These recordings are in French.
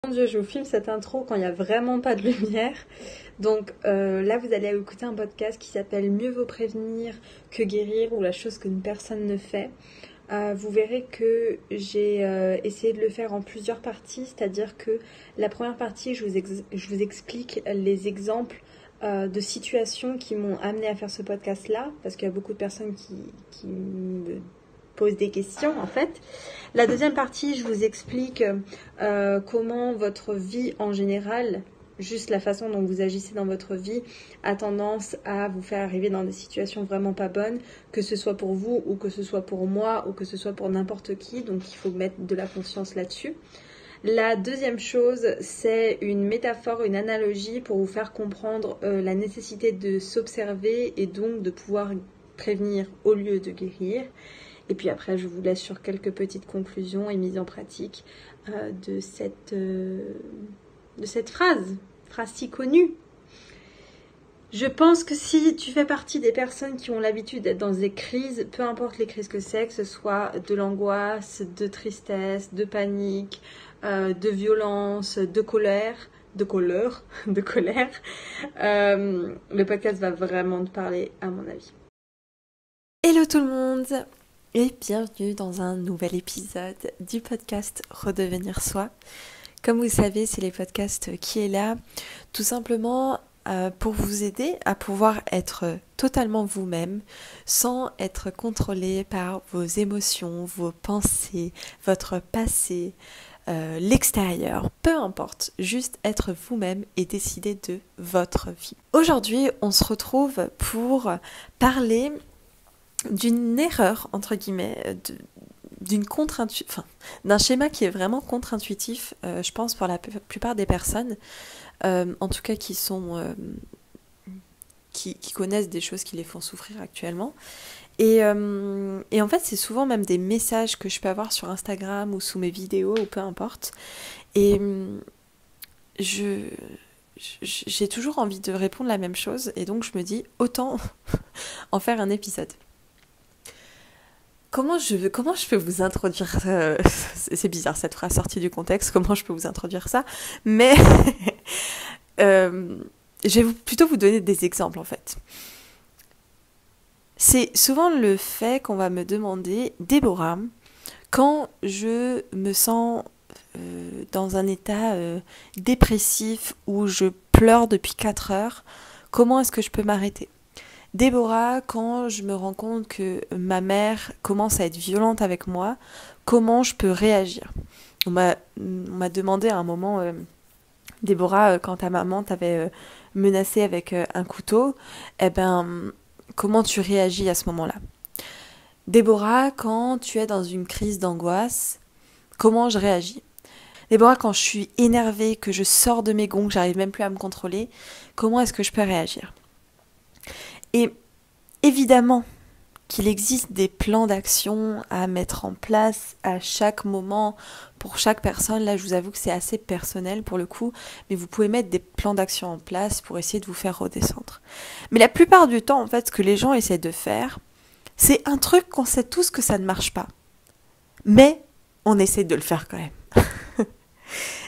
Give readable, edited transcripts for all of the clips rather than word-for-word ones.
Mon Dieu, je vous filme cette intro quand il n'y a vraiment pas de lumière. Donc là, vous allez écouter un podcast qui s'appelle Mieux vaut prévenir que guérir ou la chose qu'une personne ne fait. Vous verrez que j'ai essayé de le faire en plusieurs parties, c'est-à-dire que la première partie, je vous explique les exemples de situations qui m'ont amené à faire ce podcast-là, parce qu'il y a beaucoup de personnes qui me posent des questions en fait. La deuxième partie, je vous explique comment votre vie en général, juste la façon dont vous agissez dans votre vie, a tendance à vous faire arriver dans des situations vraiment pas bonnes, que ce soit pour vous ou que ce soit pour moi ou que ce soit pour n'importe qui, donc il faut mettre de la conscience là-dessus. La deuxième chose, c'est une métaphore, une analogie pour vous faire comprendre la nécessité de s'observer et donc de pouvoir prévenir au lieu de guérir. Et puis après, je vous laisse sur quelques petites conclusions et mises en pratique de cette phrase si connue. Je pense que si tu fais partie des personnes qui ont l'habitude d'être dans des crises, peu importe les crises que ce soit de l'angoisse, de tristesse, de panique, de violence, de colère, le podcast va vraiment te parler à mon avis. Hello tout le monde et bienvenue dans un nouvel épisode du podcast Redevenir Soi. Comme vous savez, c'est les podcasts qui est là tout simplement pour vous aider à pouvoir être totalement vous-même sans être contrôlé par vos émotions, vos pensées, votre passé, l'extérieur, peu importe, juste être vous-même et décider de votre vie. Aujourd'hui, on se retrouve pour parler d'une erreur, entre guillemets, d'un schéma qui est vraiment contre-intuitif, je pense pour la plupart des personnes, en tout cas qui connaissent des choses qui les font souffrir actuellement. Et en fait, c'est souvent même des messages que je peux avoir sur Instagram ou sous mes vidéos ou peu importe. Et j'ai toujours envie de répondre la même chose et donc je me dis autant en faire un épisode. Comment je peux vous introduire ça? C'est bizarre cette phrase sortie du contexte, comment je peux vous introduire ça? Mais je vais plutôt vous donner des exemples en fait. C'est souvent le fait qu'on va me demander, Déborah, quand je me sens dans un état dépressif où je pleure depuis 4 heures, comment est-ce que je peux m'arrêter? Déborah, quand je me rends compte que ma mère commence à être violente avec moi, comment je peux réagir? On m'a demandé à un moment, Déborah, quand ta maman t'avait menacé avec un couteau, comment tu réagis à ce moment-là? Déborah, quand tu es dans une crise d'angoisse, comment je réagis? Déborah, quand je suis énervée, que je sors de mes gonds, que j'arrive même plus à me contrôler, comment est-ce que je peux réagir? Et évidemment qu'il existe des plans d'action à mettre en place à chaque moment pour chaque personne. Là, je vous avoue que c'est assez personnel pour le coup, mais vous pouvez mettre des plans d'action en place pour essayer de vous faire redescendre. Mais la plupart du temps, en fait, ce que les gens essaient de faire, c'est un truc qu'on sait tous que ça ne marche pas. Mais on essaie de le faire quand même.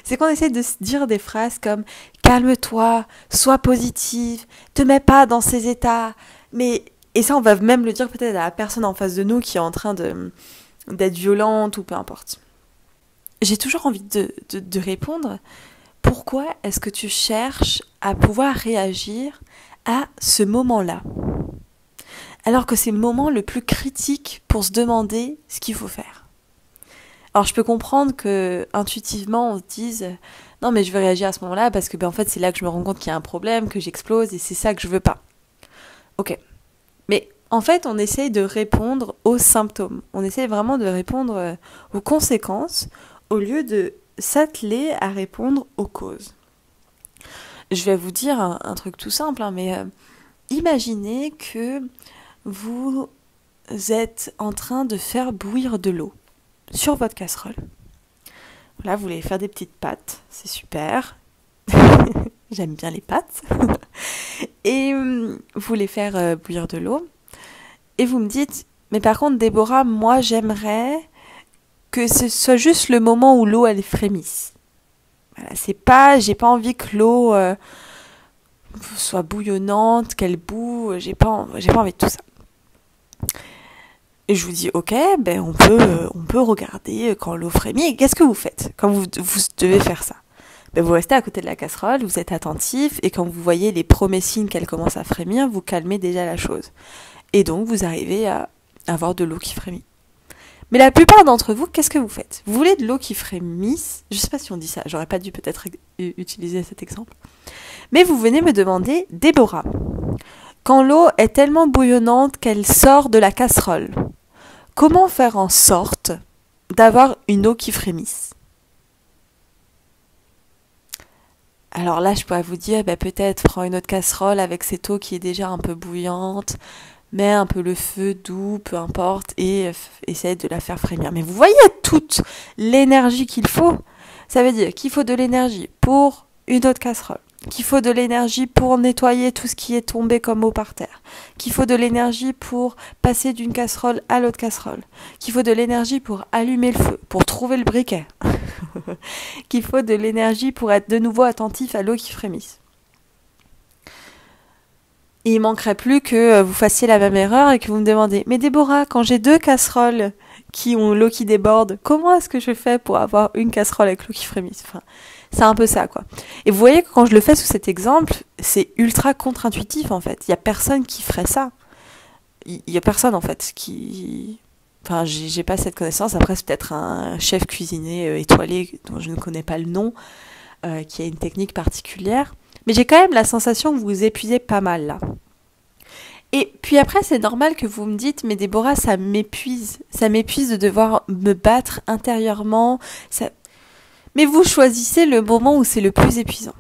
C'est qu'on essaie de se dire des phrases comme « calme-toi, sois positive, te mets pas dans ces états ». Et ça, on va même le dire peut-être à la personne en face de nous qui est en train d'être violente ou peu importe. J'ai toujours envie de répondre « Pourquoi est-ce que tu cherches à pouvoir réagir à ce moment-là ?» Alors que c'est le moment le plus critique pour se demander ce qu'il faut faire. Alors je peux comprendre que intuitivement on se dise non mais je veux réagir à ce moment-là parce que en fait c'est là que je me rends compte qu'il y a un problème, que j'explose et c'est ça que je veux pas. Ok. Mais en fait on essaye de répondre aux symptômes. On essaye vraiment de répondre aux conséquences au lieu de s'atteler à répondre aux causes. Je vais vous dire un truc tout simple, mais imaginez que vous êtes en train de faire bouillir de l'eau sur votre casserole. Voilà, vous voulez faire des petites pâtes, c'est super. J'aime bien les pâtes. Et vous voulez faire bouillir de l'eau. Et vous me dites, mais par contre, Déborah, moi, j'aimerais que ce soit juste le moment où l'eau, elle frémisse. Voilà, j'ai pas envie que l'eau soit bouillonnante, qu'elle boue, j'ai pas envie de tout ça. Et je vous dis, ok, ben on peut regarder quand l'eau frémit. Et qu'est-ce que vous faites quand vous devez faire ça? Ben vous restez à côté de la casserole, vous êtes attentif, et quand vous voyez les premiers signes qu'elle commence à frémir, vous calmez déjà la chose. Et donc vous arrivez à avoir de l'eau qui frémit. Mais la plupart d'entre vous, qu'est-ce que vous faites? Vous voulez de l'eau qui frémisse? Je sais pas si on dit ça, j'aurais pas dû peut-être utiliser cet exemple. Mais vous venez me demander, Déborah, quand l'eau est tellement bouillonnante qu'elle sort de la casserole, comment faire en sorte d'avoir une eau qui frémisse? Alors là, je pourrais vous dire, peut-être prends une autre casserole avec cette eau qui est déjà un peu bouillante, mets un peu le feu doux, peu importe, et essaye de la faire frémir. Mais vous voyez toute l'énergie qu'il faut. Ça veut dire qu'il faut de l'énergie pour une autre casserole, qu'il faut de l'énergie pour nettoyer tout ce qui est tombé comme eau par terre, qu'il faut de l'énergie pour passer d'une casserole à l'autre casserole, qu'il faut de l'énergie pour allumer le feu, pour trouver le briquet, qu'il faut de l'énergie pour être de nouveau attentif à l'eau qui frémisse. Et il manquerait plus que vous fassiez la même erreur et que vous me demandez « Mais Déborah, quand j'ai 2 casseroles qui ont l'eau qui déborde, comment est-ce que je fais pour avoir une casserole avec l'eau qui frémisse ?» Enfin, c'est un peu ça, quoi. Et vous voyez que quand je le fais sous cet exemple, c'est ultra contre-intuitif, en fait. Il y a personne qui ferait ça. Il y a personne, en fait, qui... Enfin, j'ai pas cette connaissance. Après, c'est peut-être un chef cuisinier étoilé dont je ne connais pas le nom, qui a une technique particulière. Mais j'ai quand même la sensation que vous vous épuisez pas mal, là. Et puis après, c'est normal que vous me dites, mais Déborah, ça m'épuise. Ça m'épuise de devoir me battre intérieurement. Ça... Mais vous choisissez le moment où c'est le plus épuisant.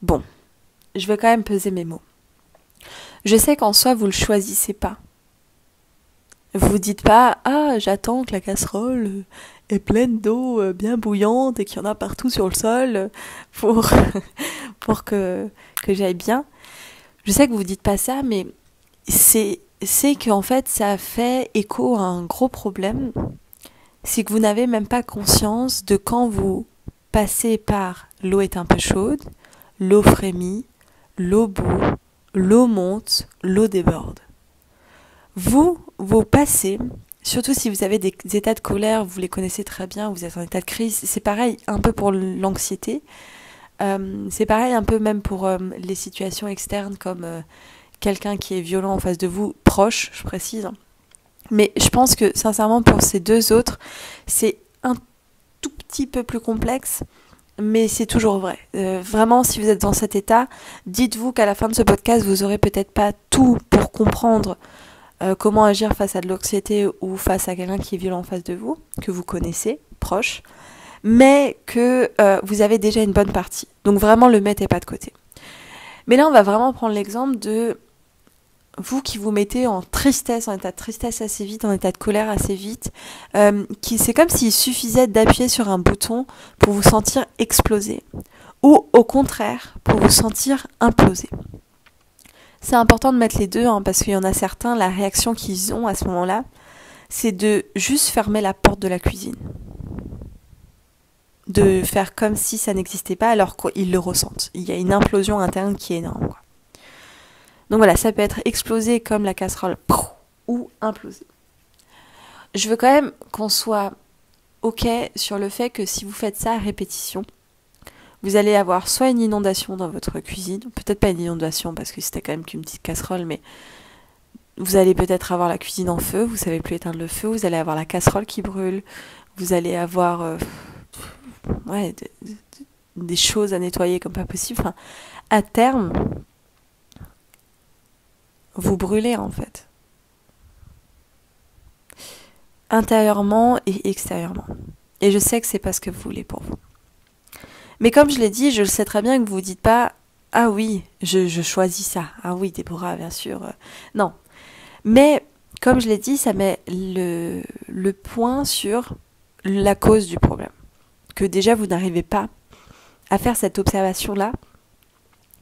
Bon, je vais quand même peser mes mots. Je sais qu'en soi, vous le choisissez pas. Vous vous dites pas, ah, j'attends que la casserole est pleine d'eau bien bouillante et qu'il y en a partout sur le sol pour que j'aille bien. Je sais que vous dites pas ça, mais c'est qu'en fait, ça fait écho à un gros problème. C'est que vous n'avez même pas conscience de quand vous passez par l'eau est un peu chaude, l'eau frémit, l'eau bout, l'eau monte, l'eau déborde. Vous passez, surtout si vous avez des états de colère, vous les connaissez très bien, vous êtes en état de crise, c'est pareil un peu pour l'anxiété, c'est pareil un peu même pour les situations externes comme quelqu'un qui est violent en face de vous, proche, je précise. Mais je pense que sincèrement pour ces deux autres, c'est un tout petit peu plus complexe, mais c'est toujours vrai. Vraiment, si vous êtes dans cet état, dites-vous qu'à la fin de ce podcast, vous aurez peut-être pas tout pour comprendre comment agir face à de l'anxiété ou face à quelqu'un qui est violent en face de vous, que vous connaissez, proche, mais que vous avez déjà une bonne partie. Donc vraiment, le mettez pas de côté. Mais là, on va vraiment prendre l'exemple de vous qui vous mettez en tristesse, en état de tristesse assez vite, en état de colère assez vite, c'est comme s'il suffisait d'appuyer sur un bouton pour vous sentir exploser, ou au contraire, pour vous sentir imploser. C'est important de mettre les deux, parce qu'il y en a certains, la réaction qu'ils ont à ce moment-là, c'est de juste fermer la porte de la cuisine. De faire comme si ça n'existait pas alors qu'ils le ressentent. Il y a une implosion interne qui est énorme, quoi. Donc voilà, ça peut être explosé comme la casserole ou implosé. Je veux quand même qu'on soit ok sur le fait que si vous faites ça à répétition, vous allez avoir soit une inondation dans votre cuisine, peut-être pas une inondation parce que c'était quand même qu'une petite casserole, mais vous allez peut-être avoir la cuisine en feu, vous savez plus éteindre le feu, vous allez avoir la casserole qui brûle, vous allez avoir des choses à nettoyer comme pas possible. Enfin, à terme, vous brûlez en fait. Intérieurement et extérieurement. Et je sais que c'est pas ce que vous voulez pour vous. Mais comme je l'ai dit, je le sais très bien que vous vous dites pas « Ah oui, je choisis ça. Ah oui, Déborah, bien sûr. » Non. Mais, comme je l'ai dit, ça met le point sur la cause du problème. Que déjà, vous n'arrivez pas à faire cette observation-là.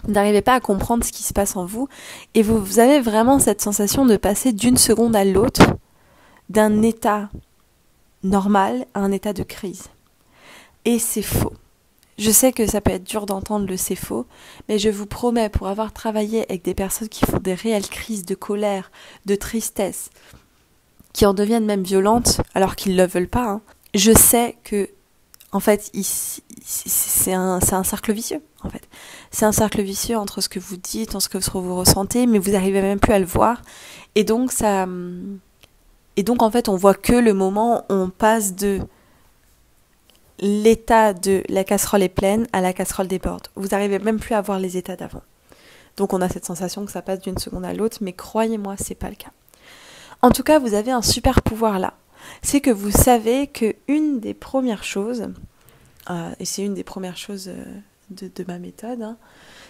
Vous n'arrivez pas à comprendre ce qui se passe en vous. Et vous avez vraiment cette sensation de passer d'une seconde à l'autre d'un état normal à un état de crise. Et c'est faux. Je sais que ça peut être dur d'entendre le c'est faux, mais je vous promets, pour avoir travaillé avec des personnes qui font des réelles crises de colère, de tristesse, qui en deviennent même violentes alors qu'ils ne le veulent pas, je sais que en fait, c'est un cercle vicieux, en fait. C'est un cercle vicieux entre ce que vous dites, entre ce que vous ressentez, mais vous n'arrivez même plus à le voir. Et donc, en fait, on voit que le moment où on passe de l'état de la casserole est pleine à la casserole déborde. Vous n'arrivez même plus à voir les états d'avant. Donc, on a cette sensation que ça passe d'une seconde à l'autre, mais croyez-moi, c'est pas le cas. En tout cas, vous avez un super pouvoir là. C'est que vous savez que une des premières choses, et c'est une des premières choses de ma méthode,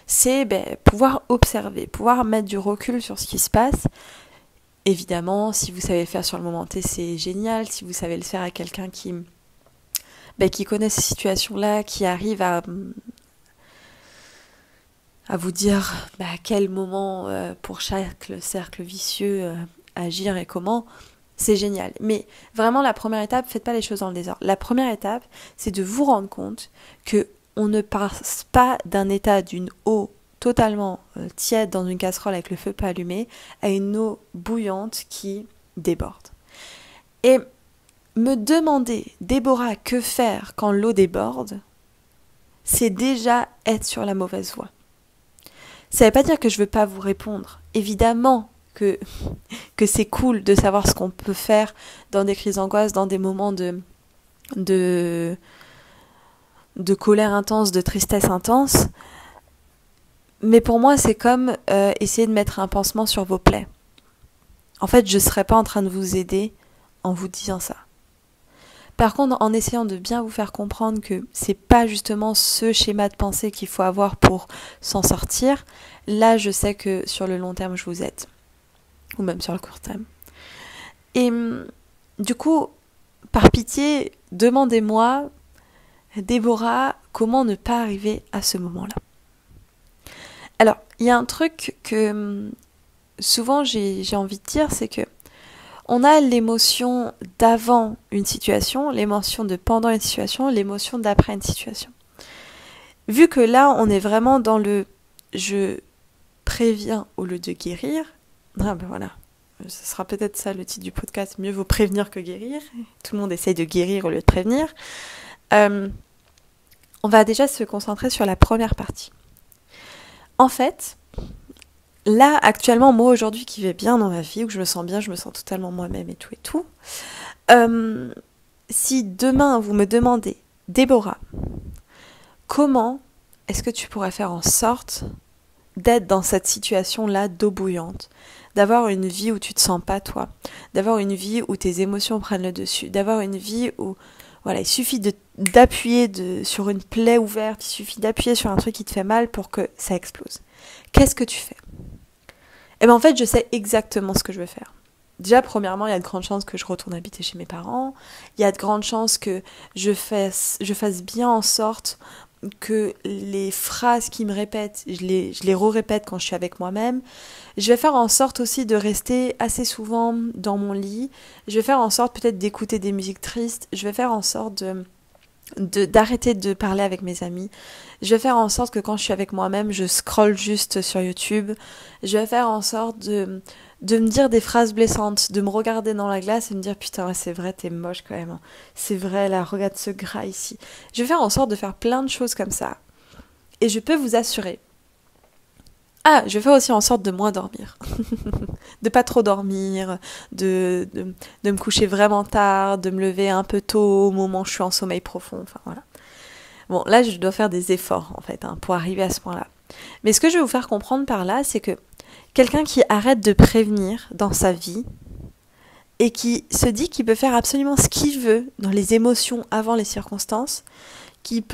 c'est pouvoir observer, pouvoir mettre du recul sur ce qui se passe. Évidemment, si vous savez le faire sur le moment T, c'est génial. Si vous savez le faire à quelqu'un qui connaît ces situations-là, qui arrive à vous dire à quel moment, pour chaque cercle vicieux, agir et comment, c'est génial. Mais vraiment, la première étape, faites pas les choses dans le désordre. La première étape, c'est de vous rendre compte que on ne passe pas d'un état d'une eau totalement tiède dans une casserole avec le feu pas allumé à une eau bouillante qui déborde. Et me demander, Déborah, que faire quand l'eau déborde, c'est déjà être sur la mauvaise voie. Ça ne veut pas dire que je ne veux pas vous répondre. Évidemment que c'est cool de savoir ce qu'on peut faire dans des crises d'angoisse, dans des moments de colère intense, de tristesse intense. Mais pour moi, c'est comme essayer de mettre un pansement sur vos plaies. En fait, je ne serais pas en train de vous aider en vous disant ça. Par contre, en essayant de bien vous faire comprendre que c'est pas justement ce schéma de pensée qu'il faut avoir pour s'en sortir, là, je sais que sur le long terme, je vous aide. Ou même sur le court terme. Et du coup, par pitié, demandez-moi, Déborah, comment ne pas arriver à ce moment-là. Alors, il y a un truc que souvent j'ai envie de dire, c'est que on a l'émotion d'avant une situation, l'émotion de pendant une situation, l'émotion d'après une situation. Vu que là, on est vraiment dans le « je préviens au lieu de guérir », voilà, ce sera peut-être ça le titre du podcast, mieux vaut prévenir que guérir. Tout le monde essaye de guérir au lieu de prévenir. On va déjà se concentrer sur la première partie. En fait, là, actuellement, moi aujourd'hui qui vais bien dans ma vie, où je me sens bien, je me sens totalement moi-même et tout, si demain vous me demandez, Déborah, comment est-ce que tu pourrais faire en sorte d'être dans cette situation-là d'eau bouillante, d'avoir une vie où tu te sens pas toi, d'avoir une vie où tes émotions prennent le dessus, d'avoir une vie où voilà, il suffit d'appuyer sur une plaie ouverte, il suffit d'appuyer sur un truc qui te fait mal pour que ça explose. Qu'est-ce que tu fais ? Eh bien en fait, je sais exactement ce que je veux faire. Déjà, premièrement, il y a de grandes chances que je retourne habiter chez mes parents, il y a de grandes chances que je fasse bien en sorte que les phrases qui me répètent, je les re-répète quand je suis avec moi-même. Je vais faire en sorte aussi de rester assez souvent dans mon lit. Je vais faire en sorte peut-être d'écouter des musiques tristes. Je vais faire en sorte d'arrêter de parler avec mes amis. Je vais faire en sorte que quand je suis avec moi-même, je scrolle juste sur YouTube. Je vais faire en sorte de me dire des phrases blessantes, de me regarder dans la glace et me dire putain ouais, c'est vrai, t'es moche quand même. C'est vrai, là, regarde ce gras ici. Je vais faire en sorte de faire plein de choses comme ça. Et je peux vous assurer. Ah, je vais faire aussi en sorte de moins dormir. De pas trop dormir, de me coucher vraiment tard, de me lever un peu tôt au moment où je suis en sommeil profond, enfin voilà. Bon, là, je dois faire des efforts, en fait, pour arriver à ce point-là. Mais ce que je vais vous faire comprendre par là, c'est que quelqu'un qui arrête de prévenir dans sa vie et qui se dit qu'il peut faire absolument ce qu'il veut dans les émotions avant les circonstances, qui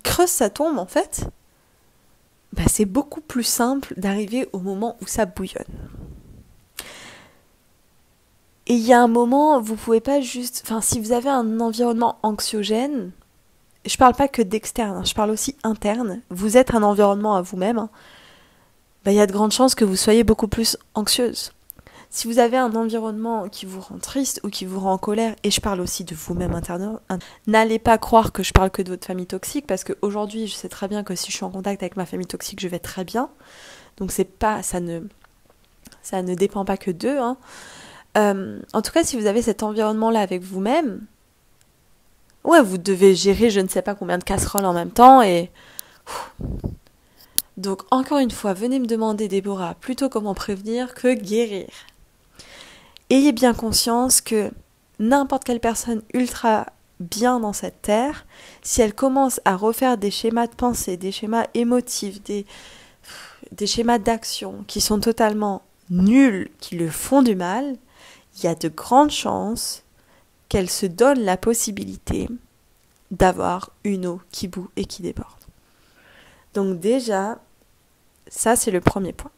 creuse sa tombe, en fait, c'est beaucoup plus simple d'arriver au moment où ça bouillonne. Et il y a un moment, vous pouvez pas juste... Enfin, si vous avez un environnement anxiogène, je parle pas que d'externe, je parle aussi interne, vous êtes un environnement à vous-même, il y a de grandes chances que vous soyez beaucoup plus anxieuse. Si vous avez un environnement qui vous rend triste ou qui vous rend en colère, et je parle aussi de vous-même intérieurement, n'allez pas croire que je parle que de votre famille toxique, parce qu'aujourd'hui, je sais très bien que si je suis en contact avec ma famille toxique, je vais très bien. Donc ça ne dépend pas que d'eux. Hein. En tout cas, si vous avez cet environnement-là avec vous-même, ouais, vous devez gérer je ne sais pas combien de casseroles en même temps et... Donc, encore une fois, venez me demander, Déborah, plutôt comment prévenir que guérir. Ayez bien conscience que n'importe quelle personne ultra bien dans cette terre, si elle commence à refaire des schémas de pensée, des schémas émotifs, des schémas d'action qui sont totalement nuls, qui le font du mal, il y a de grandes chances qu'elle se donne la possibilité d'avoir une eau qui bout et qui déborde. Donc déjà, ça c'est le premier point.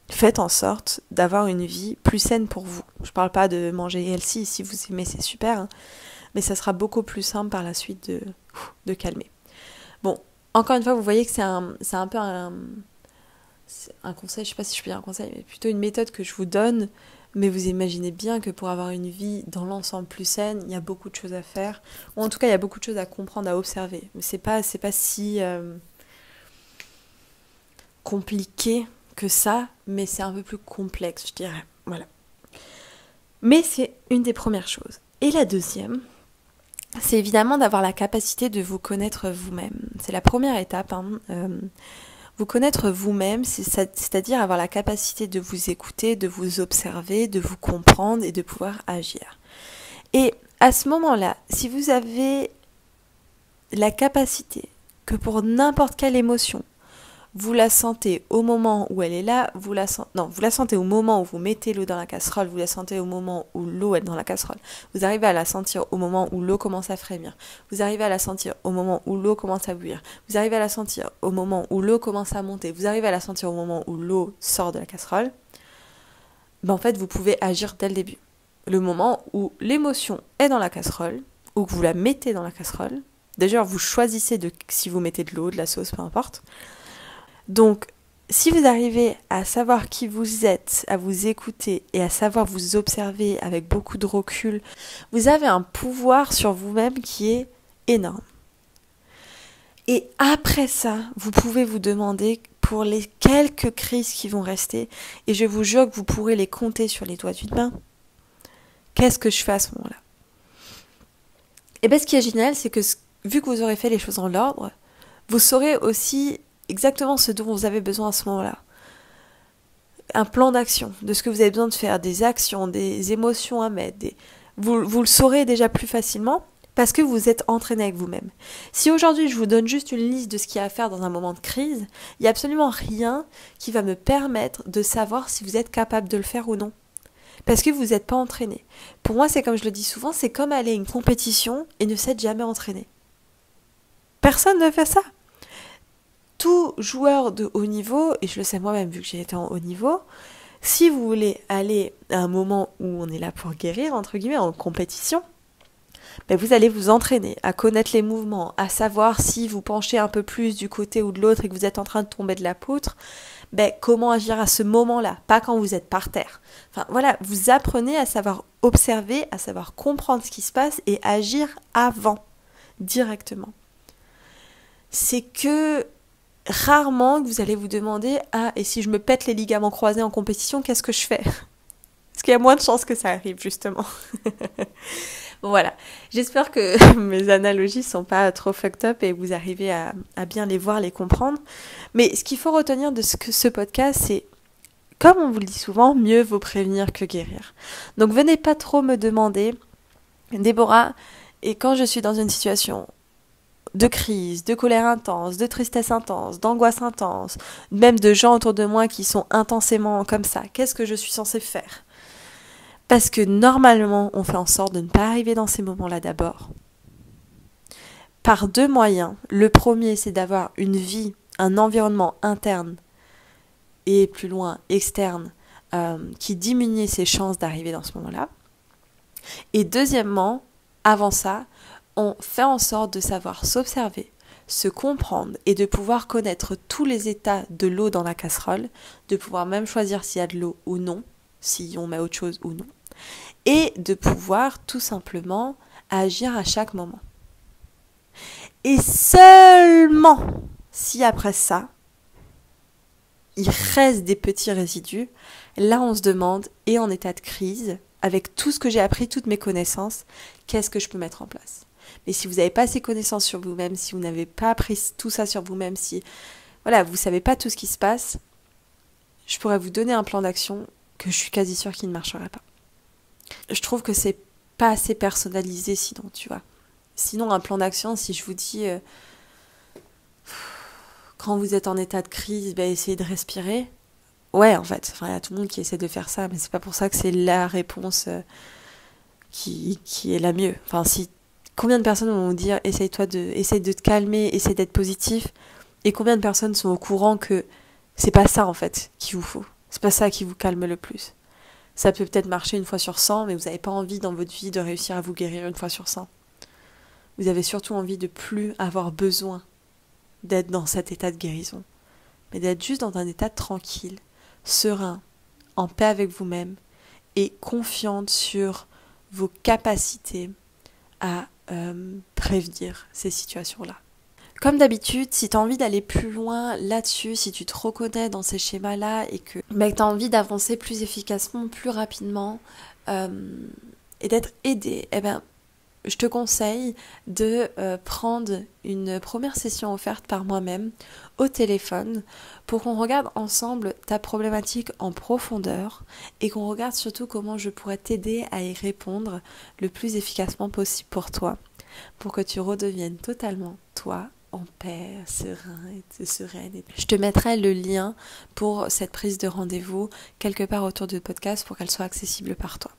Faites en sorte d'avoir une vie plus saine pour vous. Je parle pas de manger healthy, si vous aimez c'est super, hein, mais ça sera beaucoup plus simple par la suite de calmer. Bon, encore une fois, vous voyez que c'est un peu un conseil, je sais pas si je peux dire un conseil, mais plutôt une méthode que je vous donne, mais vous imaginez bien que pour avoir une vie dans l'ensemble plus saine, il y a beaucoup de choses à faire, ou en tout cas il y a beaucoup de choses à comprendre, à observer. C'est pas si compliqué que ça, mais c'est un peu plus complexe, je dirais. Voilà. Mais c'est une des premières choses. Et la deuxième, c'est évidemment d'avoir la capacité de vous connaître vous-même. C'est la première étape. Vous connaître vous-même, c'est-à-dire avoir la capacité de vous écouter, de vous observer, de vous comprendre et de pouvoir agir. Et à ce moment-là, si vous avez la capacité que pour n'importe quelle émotion, vous la sentez au moment où elle est là, vous la sentez au moment où vous mettez l'eau dans la casserole, vous la sentez au moment où l'eau est dans la casserole, vous arrivez à la sentir au moment où l'eau commence à frémir, vous arrivez à la sentir au moment où l'eau commence à bouillir, vous arrivez à la sentir au moment où l'eau commence à monter, vous arrivez à la sentir au moment où l'eau sort de la casserole, en fait vous pouvez agir dès le début. Le moment où l'émotion est dans la casserole, ou que vous la mettez dans la casserole, d'ailleurs vous choisissez si vous mettez de l'eau, de la sauce, peu importe. Donc, si vous arrivez à savoir qui vous êtes, à vous écouter et à savoir vous observer avec beaucoup de recul, vous avez un pouvoir sur vous-même qui est énorme. Et après ça, vous pouvez vous demander pour les quelques crises qui vont rester, et je vous jure que vous pourrez les compter sur les doigts d'une main, qu'est-ce que je fais à ce moment-là ? Et bien ce qui est génial, c'est que vu que vous aurez fait les choses en l'ordre, vous saurez aussi exactement ce dont vous avez besoin à ce moment-là. Un plan d'action, de ce que vous avez besoin de faire, des actions, des émotions à mettre. Vous le saurez déjà plus facilement parce que vous êtes entraîné avec vous-même. Si aujourd'hui je vous donne juste une liste de ce qu'il y a à faire dans un moment de crise, il n'y a absolument rien qui va me permettre de savoir si vous êtes capable de le faire ou non. Parce que vous n'êtes pas entraîné. Pour moi, c'est comme je le dis souvent, c'est comme aller à une compétition et ne s'être jamais entraîné. Personne ne fait ça. Tout joueur de haut niveau, et je le sais moi-même vu que j'ai été en haut niveau, si vous voulez aller à un moment où on est là pour guérir, entre guillemets, en compétition, vous allez vous entraîner à connaître les mouvements, à savoir si vous penchez un peu plus du côté ou de l'autre et que vous êtes en train de tomber de la poutre, comment agir à ce moment-là, pas quand vous êtes par terre. Enfin voilà, vous apprenez à savoir observer, à savoir comprendre ce qui se passe et agir avant, directement. C'est que rarement que vous allez vous demander « Ah, et si je me pète les ligaments croisés en compétition, qu'est-ce que je fais ?» Parce qu'il y a moins de chances que ça arrive, justement. Bon, voilà. J'espère que mes analogies sont pas trop fucked up et vous arrivez à bien les voir, les comprendre. Mais ce qu'il faut retenir de ce podcast, c'est, comme on vous le dit souvent, mieux vaut prévenir que guérir. Donc, venez pas trop me demander « Déborah, et quand je suis dans une situation de crise, de colère intense, de tristesse intense, d'angoisse intense, même de gens autour de moi qui sont intensément comme ça, qu'est-ce que je suis censée faire ? » Parce que normalement, on fait en sorte de ne pas arriver dans ces moments-là d'abord. Par deux moyens. Le premier, c'est d'avoir une vie, un environnement interne et plus loin externe qui diminue ses chances d'arriver dans ce moment-là. Et deuxièmement, avant ça, on fait en sorte de savoir s'observer, se comprendre et de pouvoir connaître tous les états de l'eau dans la casserole, de pouvoir même choisir s'il y a de l'eau ou non, si on met autre chose ou non, et de pouvoir tout simplement agir à chaque moment. Et seulement si après ça, il reste des petits résidus, là on se demande, et en état de crise, avec tout ce que j'ai appris, toutes mes connaissances, qu'est-ce que je peux mettre en place ? Mais si vous n'avez pas ces connaissances sur vous-même, si vous n'avez pas appris tout ça sur vous-même, si voilà, vous ne savez pas tout ce qui se passe, je pourrais vous donner un plan d'action que je suis quasi sûre qu'il ne marcherait pas. Je trouve que c'est pas assez personnalisé sinon, tu vois. Sinon, un plan d'action, si je vous dis quand vous êtes en état de crise, essayez de respirer. Ouais, en fait, il y a tout le monde qui essaie de faire ça, mais c'est pas pour ça que c'est la réponse qui est la mieux. Combien de personnes vont vous dire essaye de te calmer, essaye d'être positif, et combien de personnes sont au courant que c'est pas ça en fait qu'il vous faut. C'est pas ça qui vous calme le plus. Ça peut peut-être marcher 1 fois sur 100, mais vous n'avez pas envie dans votre vie de réussir à vous guérir 1 fois sur 100. Vous avez surtout envie de plus avoir besoin d'être dans cet état de guérison, mais d'être juste dans un état tranquille, serein, en paix avec vous-même et confiante sur vos capacités à prévenir ces situations-là. Comme d'habitude, si tu as envie d'aller plus loin là-dessus, si tu te reconnais dans ces schémas-là et que tu as envie d'avancer plus efficacement, plus rapidement et d'être aidé, je te conseille de prendre une première session offerte par moi-même au téléphone pour qu'on regarde ensemble ta problématique en profondeur et qu'on regarde surtout comment je pourrais t'aider à y répondre le plus efficacement possible pour toi, pour que tu redeviennes totalement toi, en paix, sereine. Je te mettrai le lien pour cette prise de rendez-vous quelque part autour du podcast pour qu'elle soit accessible par toi.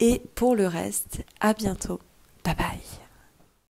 Et pour le reste, à bientôt. Bye bye.